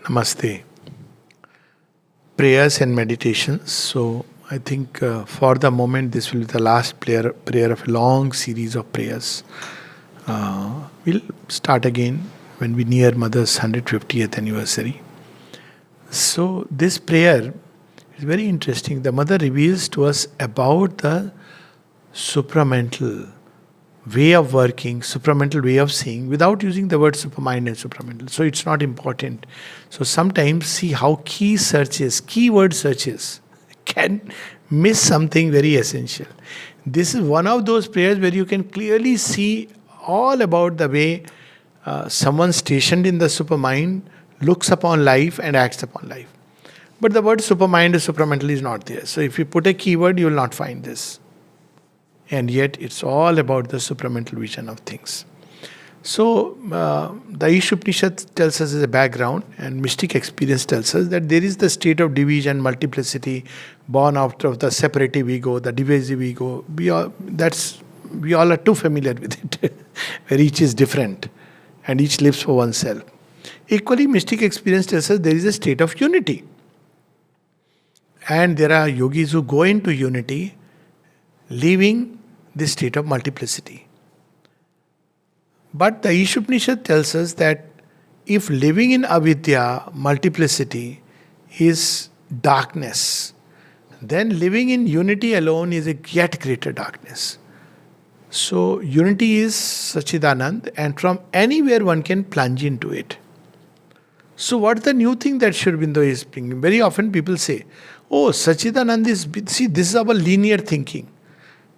Namaste. Prayers and meditations. So, I think for the moment, this will be the last prayer of a long series of prayers. We'll start again when we near Mother's 150th anniversary. So, this prayer is very interesting. The Mother reveals to us about the supramental way of working, supramental way of seeing, without using the word supermind and supramental. So it's not important. So sometimes see how keyword searches can miss something very essential. This is one of those prayers where you can clearly see all about the way someone stationed in the supermind looks upon life and acts upon life. But the word supermind or supramental is not there. So if you put a keyword, you will not find this. And yet it's all about the supramental vision of things. So the Upanishad tells us as a background, and mystic experience tells us that there is the state of division, multiplicity, born out of the separative ego, the divisive ego. We all are too familiar with it, where each is different and each lives for oneself. Equally, mystic experience tells us there is a state of unity. And there are yogis who go into unity, leaving this state of multiplicity. But the Ishopanishad tells us that if living in avidya, multiplicity, is darkness, then living in unity alone is a yet greater darkness. So unity is Sachidanand, and from anywhere one can plunge into it. So what's the new thing that Sri Aurobindo is bringing? Very often people say, oh, Sachidanand is... See, this is our linear thinking.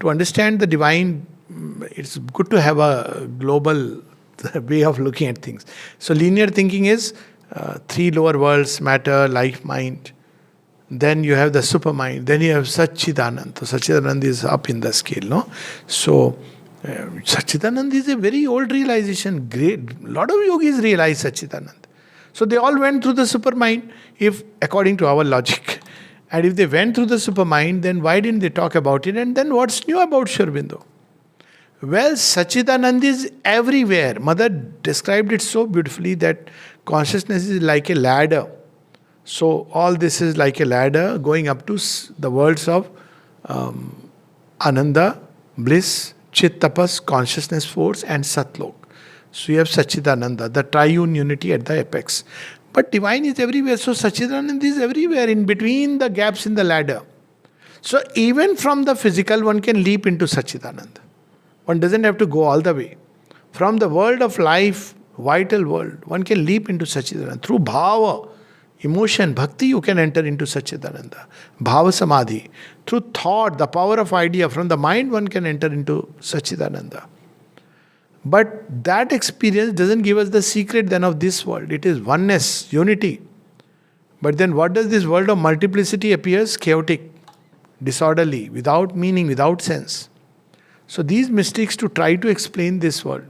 To understand the divine, it's good to have a global way of looking at things. So linear thinking is three lower worlds, matter, life, mind. Then you have the supermind. Then you have Sachidanand. So Sachidanand is up in the scale, no? So Sachidanand is a very old realization. Great. A lot of yogis realize Sachidanand. So they all went through the supermind, if according to our logic. And if they went through the supermind, then why didn't they talk about it? And then what's new about Sri Aurobindo? Well, Sachidanand is everywhere. Mother described it so beautifully that consciousness is like a ladder. So all this is like a ladder going up to the worlds of Ananda, bliss, Chit Tapas, consciousness force, and Satlok. So you have Sachidananda, the triune unity at the apex. But divine is everywhere. So Sachidananda is everywhere, in between the gaps in the ladder. So even from the physical, one can leap into Sachidananda. One doesn't have to go all the way. From the world of life, vital world, one can leap into Sachidananda. Through bhava, emotion, bhakti, you can enter into Sachidananda. Bhava samadhi. Through thought, the power of idea, from the mind one can enter into Sachidananda. But that experience doesn't give us the secret then of this world. It is oneness, unity. But then what does this world of multiplicity appears? Chaotic, disorderly, without meaning, without sense. So these mystics, to try to explain this world,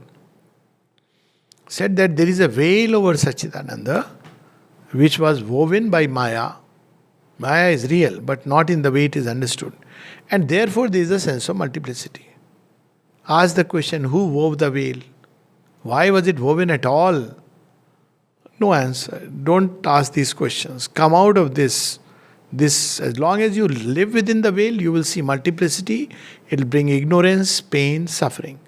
said that there is a veil over Sachidananda which was woven by Maya. Maya is real, but not in the way it is understood. And therefore there is a sense of multiplicity. Ask the question, who wove the veil? Why was it woven at all? No answer. Don't ask these questions. Come out of this. As long as you live within the veil, you will see multiplicity. It will bring ignorance, pain, suffering.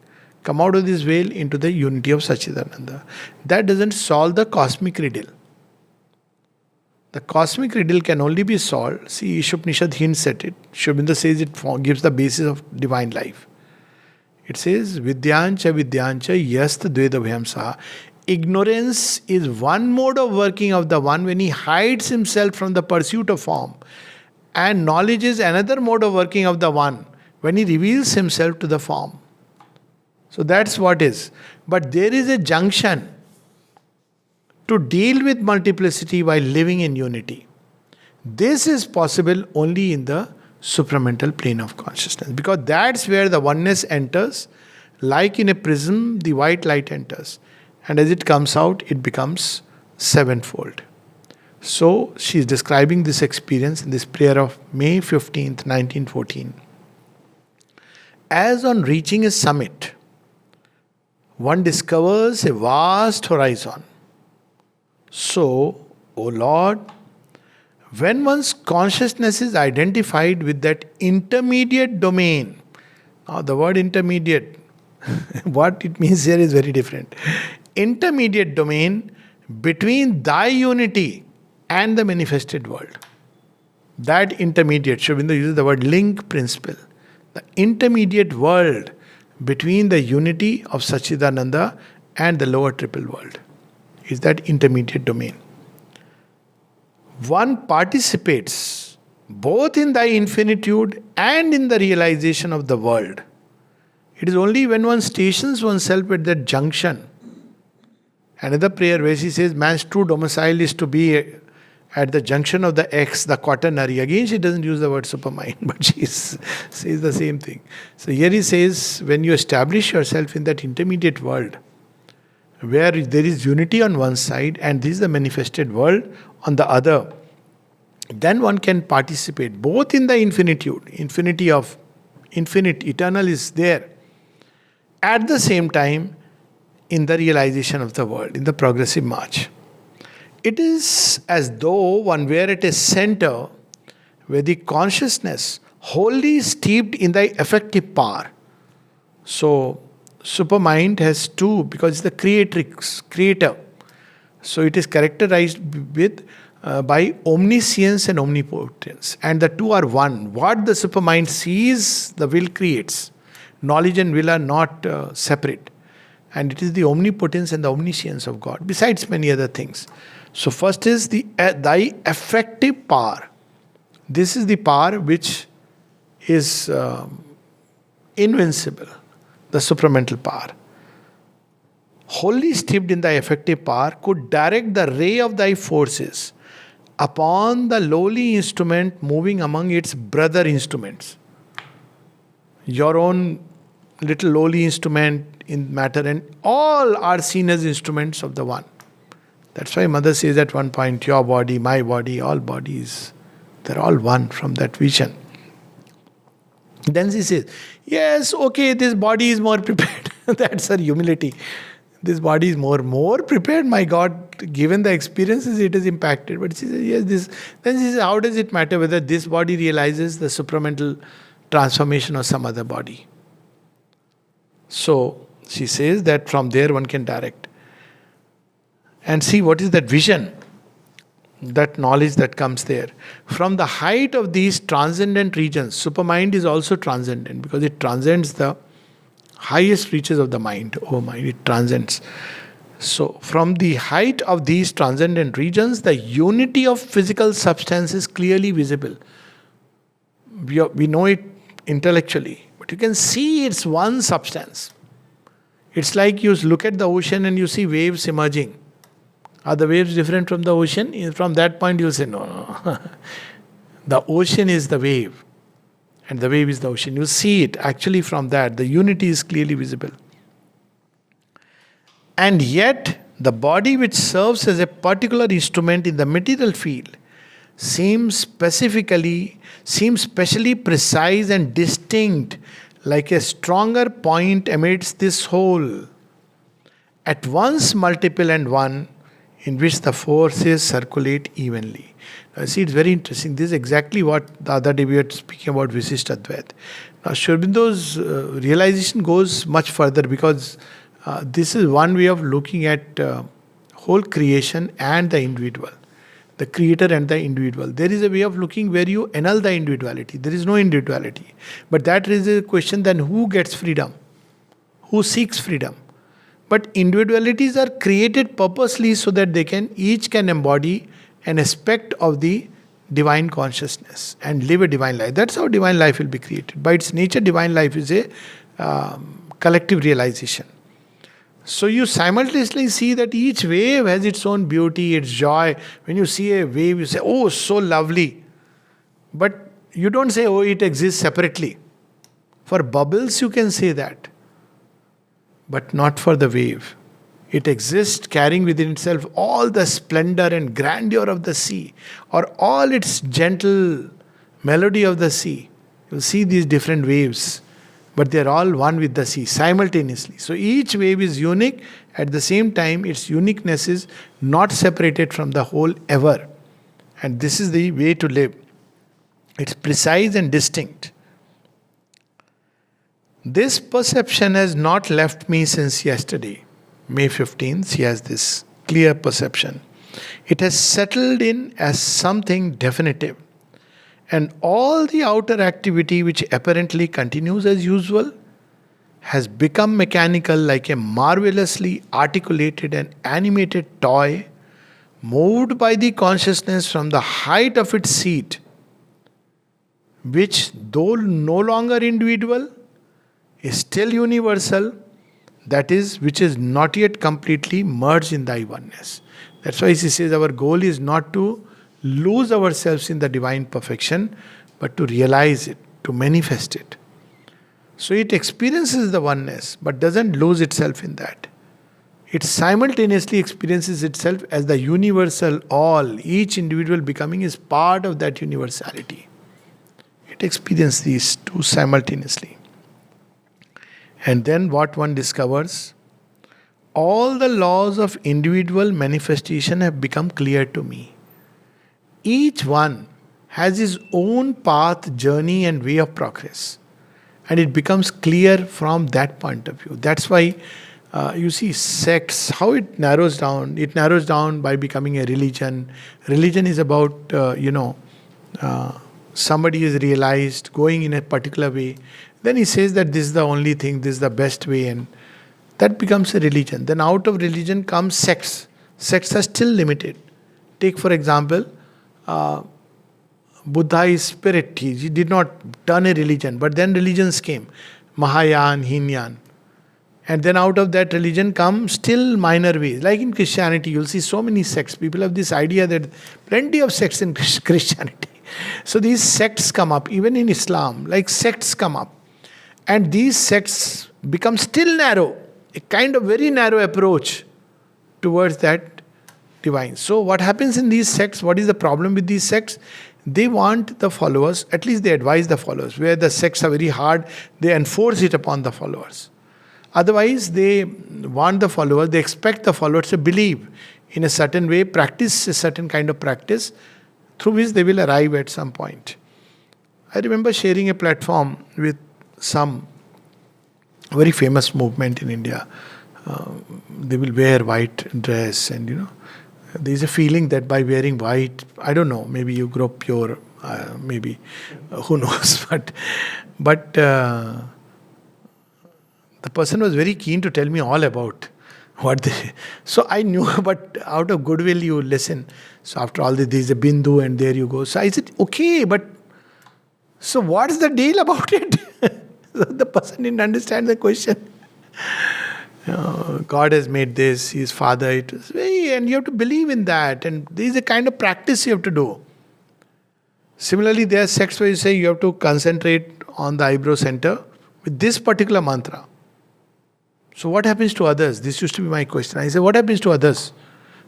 Come out of this veil into the unity of Sachidananda. That doesn't solve the cosmic riddle. The cosmic riddle can only be solved. See, Ishopanishad hints at it. Sri Aurobindo says it gives the basis of divine life. It says, Vidyancha yast dvedabhyam saha. Ignorance is one mode of working of the one when he hides himself from the pursuit of form. And knowledge is another mode of working of the one when he reveals himself to the form. So that's what is. But there is a junction to deal with multiplicity while living in unity. This is possible only in the supramental plane of consciousness, because that's where the oneness enters. Like in a prism, the white light enters, and as it comes out, it becomes sevenfold. So she is describing this experience in this prayer of May 15th, 1914. As on reaching a summit, one discovers a vast horizon. So O Lord, when one's consciousness is identified with that intermediate domain, now the word intermediate, what it means here is very different. Intermediate domain between thy unity and the manifested world. That intermediate, Sri Aurobindo uses the word link principle. The intermediate world between the unity of Sachidananda and the lower triple world is that intermediate domain. One participates both in thy infinitude and in the realization of the world. It is only when one stations oneself at that junction. Another prayer where she says man's true domicile is to be at the junction of the X, the quaternary. Again, she doesn't use the word supermind, but she says the same thing. So here he says, when you establish yourself in that intermediate world, where there is unity on one side and this is the manifested world on the other, then one can participate both in the infinitude, infinity of infinite, eternal is there, at the same time in the realization of the world, in the progressive march. It is as though one were at a center where the consciousness wholly steeped in the effective power. So, supermind has two, because it's the creator. So it is characterized with by omniscience and omnipotence. And the two are one. What the supermind sees, the will creates. Knowledge and will are not separate. And it is the omnipotence and the omniscience of God, besides many other things. So first is thy effective power. This is the power which is invincible, the supramental power. Wholly steeped in thy effective power, could direct the ray of thy forces upon the lowly instrument moving among its brother instruments. Your own little lowly instrument in matter, and all are seen as instruments of the one. That's why Mother says at one point, your body, my body, all bodies, they're all one from that vision. Then she says, yes, okay, this body is more prepared. That's her humility. This body is more prepared, my God, given the experiences it is impacted. But she says, yes, this. Then she says, how does it matter whether this body realizes the supramental transformation of some other body? So she says that from there one can direct. And see what is that vision, that knowledge that comes there. From the height of these transcendent regions, supermind is also transcendent because it transcends the highest reaches of the mind. Oh mind, it transcends. So from the height of these transcendent regions, the unity of physical substance is clearly visible. We know it intellectually, but you can see it's one substance. It's like you look at the ocean and you see waves emerging. Are the waves different from the ocean? From that point you'll say, no. The ocean is the wave. And the wave is the ocean. You see it actually from that. The unity is clearly visible. And yet, the body which serves as a particular instrument in the material field seems specially precise and distinct, like a stronger point amidst this whole, at once multiple and one, in which the forces circulate evenly. Now, see, it's very interesting. This is exactly what the other day we were speaking about Visishta Advaita. Now, Sri Aurobindo's realization goes much further because this is one way of looking at whole creation and the individual, the creator and the individual. There is a way of looking where you annul the individuality. There is no individuality. But that raises a question, then who gets freedom? Who seeks freedom? But individualities are created purposely so that each can embody an aspect of the divine consciousness and live a divine life. That's how divine life will be created. By its nature, divine life is a collective realization. So you simultaneously see that each wave has its own beauty, its joy. When you see a wave, you say, oh, so lovely. But you don't say, oh, it exists separately. For bubbles, you can say that. But not for the wave. It exists carrying within itself all the splendor and grandeur of the sea, or all its gentle melody of the sea. You'll see these different waves but they are all one with the sea simultaneously. So each wave is unique. At the same time, its uniqueness is not separated from the whole ever. And this is the way to live. It's precise and distinct. This perception has not left me since yesterday. May 15th, he has this clear perception. It has settled in as something definitive. And all the outer activity, which apparently continues as usual, has become mechanical, like a marvelously articulated and animated toy, moved by the consciousness from the height of its seat, which, though no longer individual, is still universal, that is, which is not yet completely merged in thy oneness. That's why he says our goal is not to lose ourselves in the divine perfection, but to realize it, to manifest it. So it experiences the oneness, but doesn't lose itself in that. It simultaneously experiences itself as the universal all, each individual becoming is part of that universality. It experiences these two simultaneously. And then what one discovers? All the laws of individual manifestation have become clear to me. Each one has his own path, journey, and way of progress. And it becomes clear from that point of view. That's why you see sects, how it narrows down. It narrows down by becoming a religion. Religion is about, somebody is realized, going in a particular way. Then he says that this is the only thing, this is the best way, and that becomes a religion. Then out of religion comes sects. Sects are still limited. Take for example, Buddha is spirit. He did not turn a religion, but then religions came. Mahayana, Hinayana. And then out of that religion come still minor ways. Like in Christianity, you'll see so many sects. People have this idea that plenty of sects in Christianity. So these sects come up, even in Islam, like sects come up. And these sects become still narrow, a kind of very narrow approach towards that divine. So what happens in these sects, what is the problem with these sects? They want the followers, at least they advise the followers. Where the sects are very hard, they enforce it upon the followers. Otherwise, they want the followers, they expect the followers to believe in a certain way, practice a certain kind of practice, through which they will arrive at some point. I remember sharing a platform with some very famous movement in India. They will wear white dress, and there is a feeling that by wearing white, I don't know, maybe you grow pure, maybe, who knows, but the person was very keen to tell me all about what they... So I knew, but out of goodwill you listen. So after all this, there is a bindu and there you go. So I said, okay, but so what's the deal about it? The person didn't understand the question. God has made this, His Father, it was very, and you have to believe in that, and there is a kind of practice you have to do. Similarly, there are sects where you say you have to concentrate on the eyebrow center with this particular mantra. So what happens to others? This used to be my question. I say, what happens to others?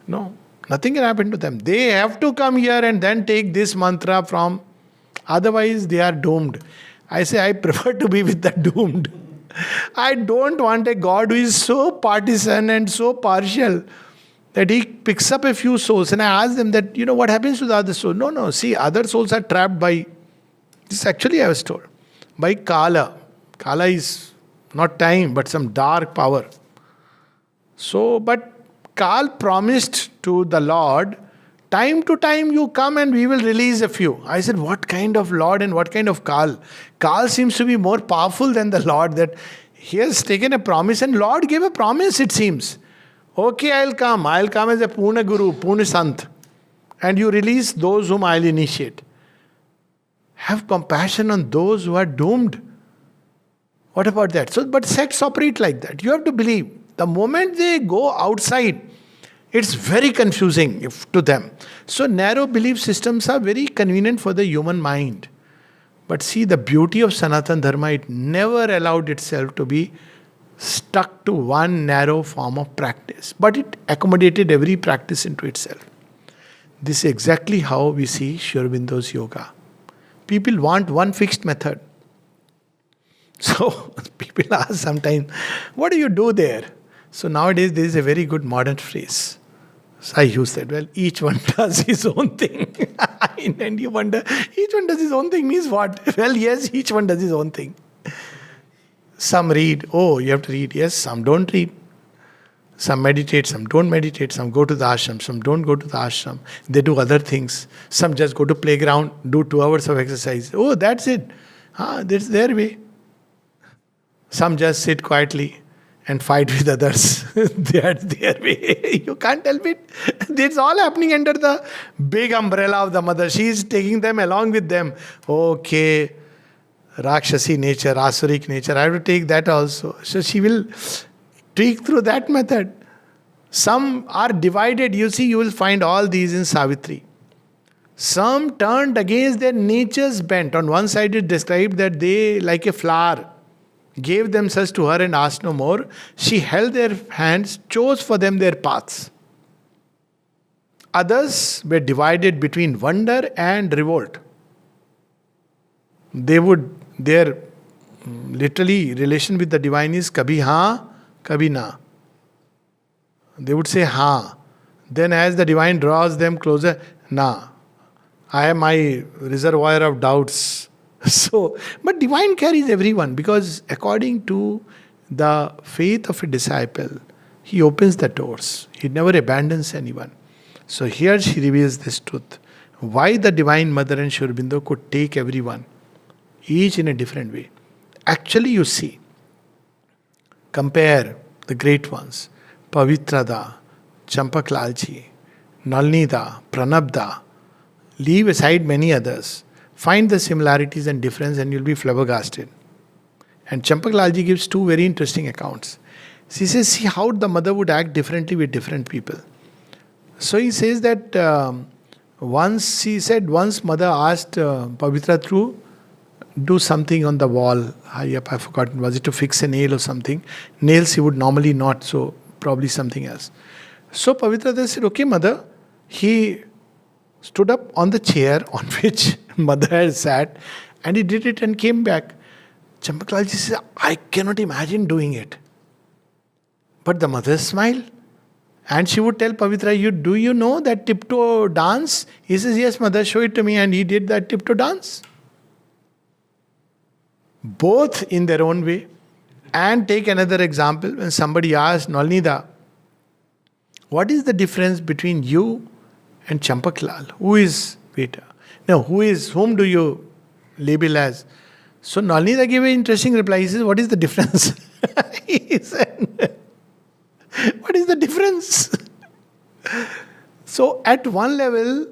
No, nothing can happen to them. They have to come here and then take this mantra from, otherwise they are doomed. I say, I prefer to be with the doomed. I don't want a God who is so partisan and so partial that he picks up a few souls. And I ask them that, what happens to the other soul? No, see, other souls are trapped by, this actually I was told, by Kala. Kala is not time, but some dark power. So, but Kal promised to the Lord, time to time you come and we will release a few. I said, what kind of Lord and what kind of Kal? Kal seems to be more powerful than the Lord, that he has taken a promise, and Lord gave a promise, it seems. Okay, I'll come as a Purna Guru, Purna Sant, and you release those whom I'll initiate. Have compassion on those who are doomed. What about that? So, but sects operate like that. You have to believe. The moment they go outside, it's very confusing to them. So narrow belief systems are very convenient for the human mind. But see, the beauty of Sanatana Dharma, it never allowed itself to be stuck to one narrow form of practice. But it accommodated every practice into itself. This is exactly how we see Sri Aurobindo's yoga. People want one fixed method. So people ask sometimes, what do you do there? So nowadays there is a very good modern phrase. So I use that. Well, each one does his own thing. And you wonder, each one does his own thing means what? Well, yes, each one does his own thing. Some read, oh, you have to read. Yes, some don't read. Some meditate, some don't meditate. Some go to the ashram, some don't go to the ashram. They do other things. Some just go to playground, do 2 hours of exercise. Oh, that's it. That's their way. Some just sit quietly and fight with others. That's their way. You can't help it. It's all happening under the big umbrella of the mother. She is taking them along with them. Okay, Rakshasi nature, Asurik nature, I have to take that also. So she will tweak through that method. Some are divided. You see, you will find all these in Savitri. Some turned against their nature's bent. On one side it described that they, like a flower, gave themselves to her and asked no more. She held their hands, chose for them their paths. Others were divided between wonder and revolt. Their literally relation with the divine is kabhi haan, kabhi na. They would say haan. Then as the divine draws them closer, na. I am my reservoir of doubts. So, but divine carries everyone, because according to the faith of a disciple, he opens the doors. He never abandons anyone. So here she reveals this truth. Why the Divine Mother and Sri Aurobindo could take everyone, each in a different way. Actually, you see, compare the great ones, Pavitrada, Champaklalji, Nalnida, Pranabda, leave aside many others. Find the similarities and difference and you'll be flabbergasted. And Champaklalji gives 2 very interesting accounts. She says, see how the mother would act differently with different people. So he says that once mother asked Pavitra to do something on the wall. High up, I've forgotten. Was it to fix a nail or something? Nails he would normally not, so probably something else. So Pavitra said, okay mother. He stood up on the chair on which mother had sat and he did it and came back. Champaklalji says, I cannot imagine doing it. But the mother smiled. And she would tell Pavitra, do you know that tiptoe dance? He says, yes mother, show it to me. And he did that tiptoe dance. Both in their own way. And take another example. When somebody asked Nalnida, what is the difference between you and Champaklal? Who is Veta? No, whom do you label as? So Nalnida gave an interesting reply. He says, what is the difference? He said, what is the difference? So at one level,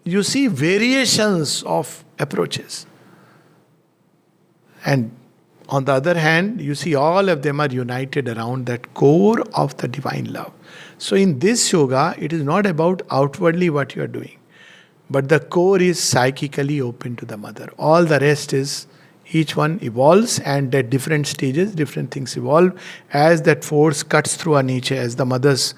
you see variations of approaches. And on the other hand, you see all of them are united around that core of the divine love. So in this yoga, it is not about outwardly what you are doing, but the core is psychically open to the mother. All the rest is, each one evolves, and at different stages, different things evolve as that force cuts through our nature, as the mother's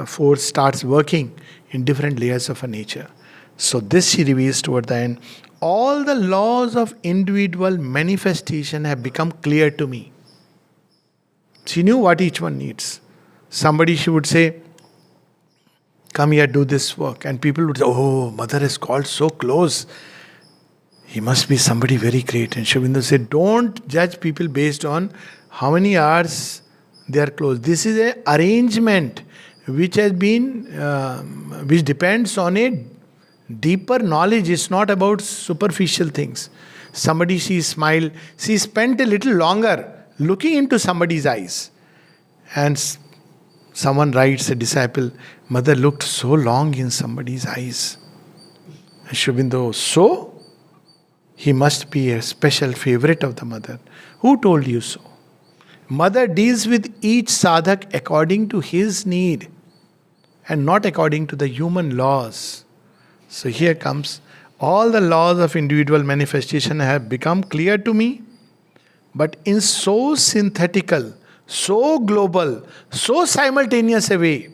force starts working in different layers of our nature. So this she reveals toward the end. All the laws of individual manifestation have become clear to me. She knew what each one needs. Somebody, she would say, come here, do this work. And people would say, oh, mother has called so close. He must be somebody very great. And Sri Aurobindo said, don't judge people based on how many hours they are close. This is an arrangement which has been, which depends on a deeper knowledge. It's not about superficial things. Somebody, she smiled. She spent a little longer looking into somebody's eyes. And someone writes, a disciple, mother looked so long in somebody's eyes. And Sri Aurobindo, so? He must be a special favorite of the mother. Who told you so? Mother deals with each sadhak according to his need and not according to the human laws. So here comes, all the laws of individual manifestation have become clear to me, but in so synthetical, so global, so simultaneous a way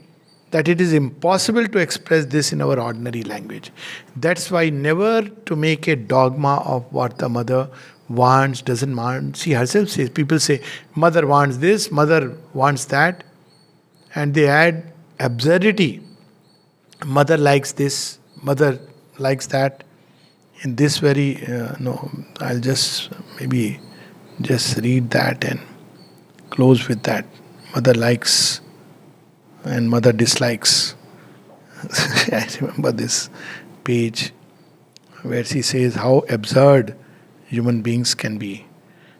that it is impossible to express this in our ordinary language. That's why never to make a dogma of what the mother wants, doesn't want. She herself says, people say, mother wants this, mother wants that, and they add absurdity. Mother likes this, mother likes that. In this very, no, I'll just maybe just read that and close with that. Mother likes and mother dislikes. I remember this page where she says how absurd human beings can be.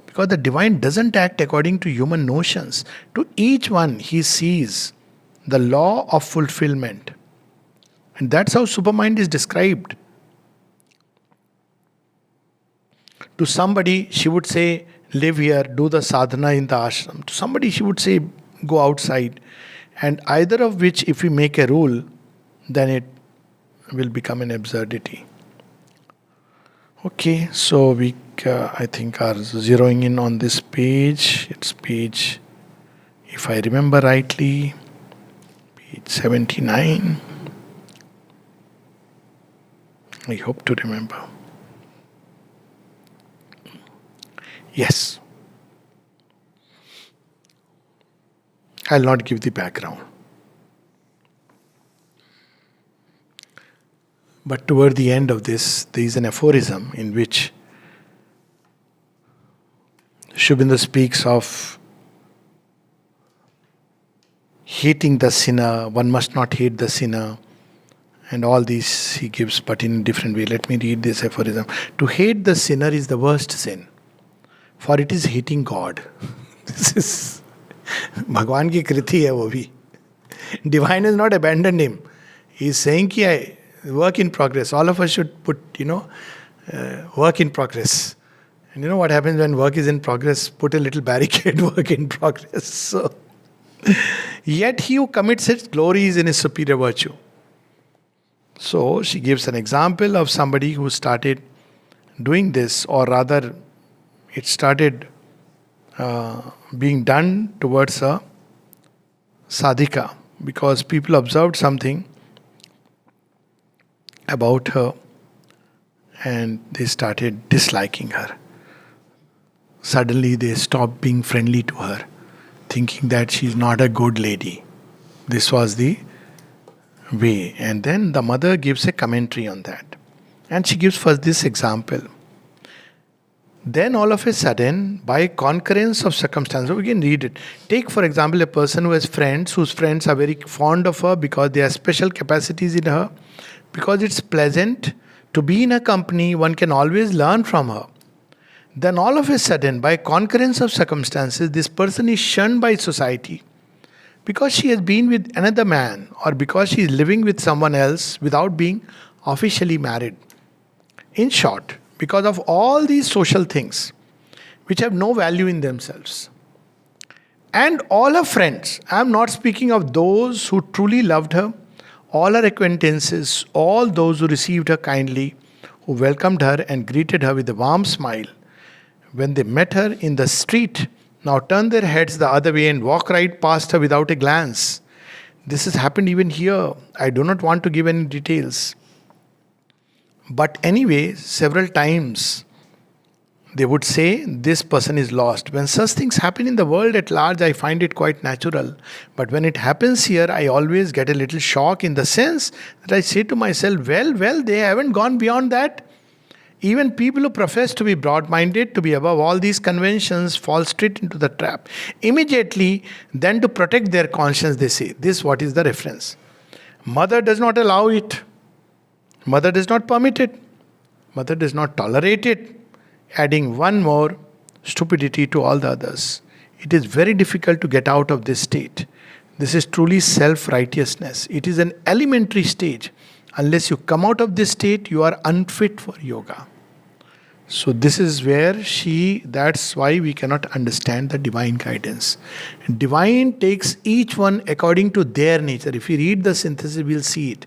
Because the divine doesn't act according to human notions. To each one, he sees the law of fulfillment. And that's how supermind is described. To somebody, she would say, live here, do the sadhana in the ashram. To somebody, she would say, go outside. And either of which, if we make a rule, then it will become an absurdity. Okay, so we, I think, are zeroing in on this page. It's page, if I remember rightly, page 79. I hope to remember. Yes. I'll not give the background. But toward the end of this, there is an aphorism in which Shubinda speaks of hating the sinner, one must not hate the sinner, and all these he gives, but in a different way. Let me read this aphorism. To hate the sinner is the worst sin, for it is hating God. This is Bhagwan ki kriti hai wo bhi. Divine has not abandoned him. He is saying ki work in progress. All of us should put, work in progress. And you know what happens when work is in progress? Put a little barricade, work in progress. So, yet he who commits it glories in his superior virtue. So she gives an example of somebody who started doing this, or rather, it started being done towards a sadhika, because people observed something about her and they started disliking her. Suddenly they stopped being friendly to her, thinking that she's not a good lady. This was the way. And then the mother gives a commentary on that. And she gives first this example. Then all of a sudden, by concurrence of circumstances, we can read it. Take, for example, a person who has friends, whose friends are very fond of her because they have special capacities in her. Because it's pleasant to be in a company, one can always learn from her. Then all of a sudden, by concurrence of circumstances, this person is shunned by society because she has been with another man, or because she is living with someone else without being officially married. In short, because of all these social things which have no value in themselves. And all her friends, I am not speaking of those who truly loved her, all her acquaintances, all those who received her kindly, who welcomed her and greeted her with a warm smile, when they met her in the street, now turn their heads the other way and walk right past her without a glance. This has happened even here. I do not want to give any details. But anyway, several times they would say, this person is lost. When such things happen in the world at large, I find it quite natural. But when it happens here, I always get a little shock, in the sense that I say to myself, well, they haven't gone beyond that. Even people who profess to be broad-minded, to be above all these conventions, fall straight into the trap. Immediately, then to protect their conscience, they say, this what is the reference? Mother does not allow it. Mother does not permit it. Mother does not tolerate it. Adding one more stupidity to all the others. It is very difficult to get out of this state. This is truly self-righteousness. It is an elementary stage. Unless you come out of this state, you are unfit for yoga. So this is where that's why we cannot understand the divine guidance. Divine takes each one according to their nature. If we read the synthesis, we'll see it.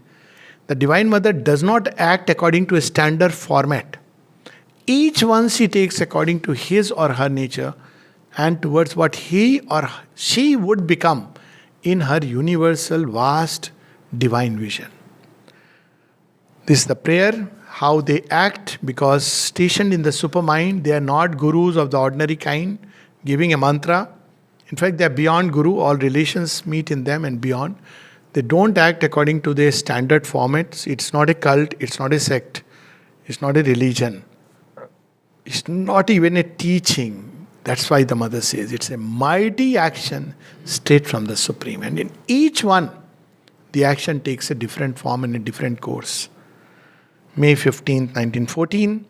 The Divine Mother does not act according to a standard format. Each one she takes according to his or her nature and towards what he or she would become in her universal, vast, divine vision. This is the prayer. how they act, because stationed in the supermind, they are not gurus of the ordinary kind, giving a mantra. In fact, they are beyond guru. All relations meet in them and beyond. They don't act according to their standard formats. It's not a cult, it's not a sect, it's not a religion, it's not even a teaching. That's why the mother says it's a mighty action straight from the Supreme. And in each one, the action takes a different form and a different course. May 15th, 1914.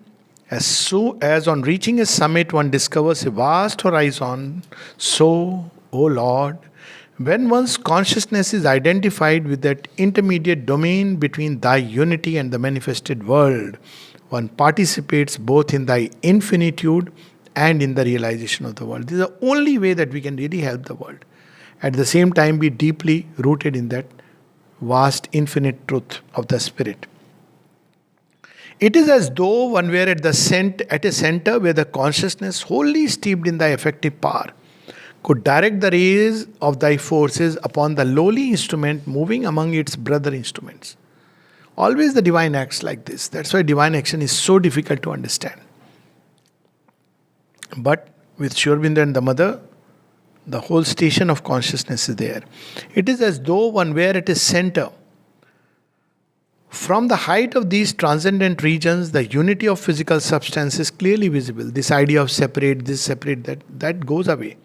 As soon as on reaching a summit one discovers a vast horizon, so, O Lord, when one's consciousness is identified with that intermediate domain between Thy unity and the manifested world, one participates both in Thy infinitude and in the realization of the world. This is the only way that we can really help the world. At the same time, be deeply rooted in that vast infinite truth of the Spirit. It is as though one were at a center where the consciousness, wholly steeped in Thy effective power, could direct the rays of Thy forces upon the lowly instrument moving among its brother instruments. Always the divine acts like this. That's why divine action is so difficult to understand. But with Sri Aurobindo and the mother, the whole station of consciousness is there. It is as though one were at a center. From the height of these transcendent regions, the unity of physical substance is clearly visible. This idea of separate this, separate that goes away.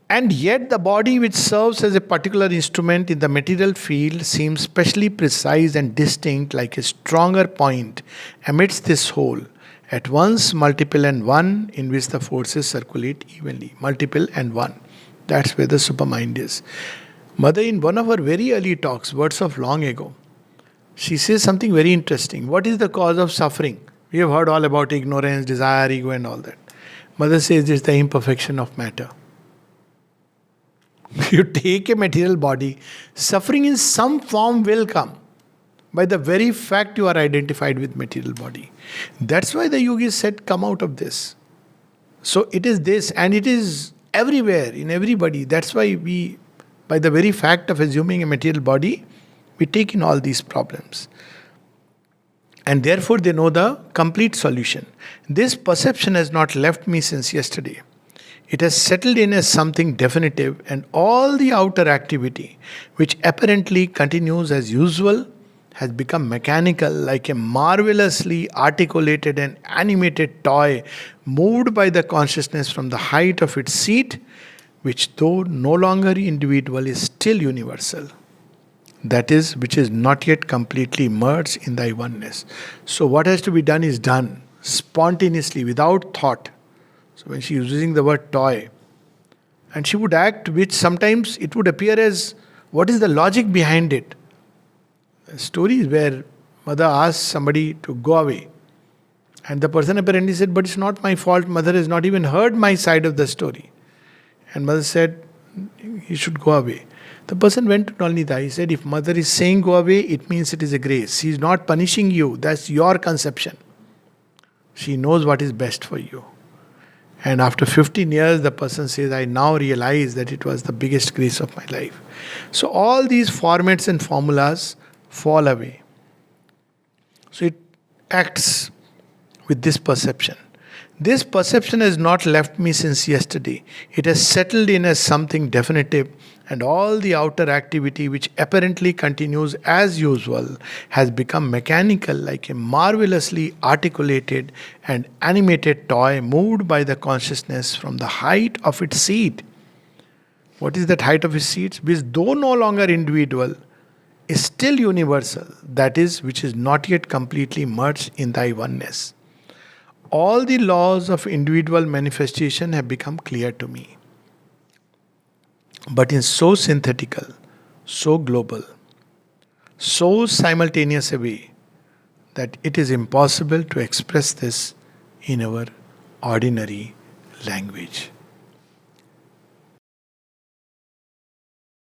And yet the body which serves as a particular instrument in the material field seems specially precise and distinct, like a stronger point amidst this whole, at once multiple and one, in which the forces circulate evenly. Multiple and one. That's where the supermind is. Mother, in one of her very early talks, words of long ago, she says something very interesting. What is the cause of suffering? We have heard all about ignorance, desire, ego and all that. Mother says it's the imperfection of matter. You take a material body, suffering in some form will come by the very fact you are identified with material body. That's why the yogis said, come out of this. So it is this, and it is everywhere, in everybody. That's why we, by the very fact of assuming a material body, we take in all these problems. And therefore they know the complete solution. This perception has not left me since yesterday. It has settled in as something definitive, and all the outer activity, which apparently continues as usual, has become mechanical, like a marvelously articulated and animated toy moved by the consciousness from the height of its seat, which, though no longer individual, is still universal. That is, which is not yet completely merged in Thy oneness. So what has to be done is done spontaneously, without thought. So when she is using the word toy, and she would act, which sometimes it would appear as, what is the logic behind it? Stories where mother asked somebody to go away, and the person apparently said, but it's not my fault, mother has not even heard my side of the story. And mother said, he should go away. The person went to Nalnida. He said, if mother is saying go away, it means it is a grace. She is not punishing you. That's your conception. She knows what is best for you. And after 15 years, the person says, I now realize that it was the biggest grace of my life. So all these formats and formulas fall away. So it acts with this perception. This perception has not left me since yesterday. It has settled in as something definitive, and all the outer activity, which apparently continues as usual, has become mechanical, like a marvelously articulated and animated toy moved by the consciousness from the height of its seat. What is that height of its seat? Which, though no longer individual, is still universal. That is, which is not yet completely merged in Thy oneness. All the laws of individual manifestation have become clear to me, but in so synthetical, so global, so simultaneous a way that it is impossible to express this in our ordinary language.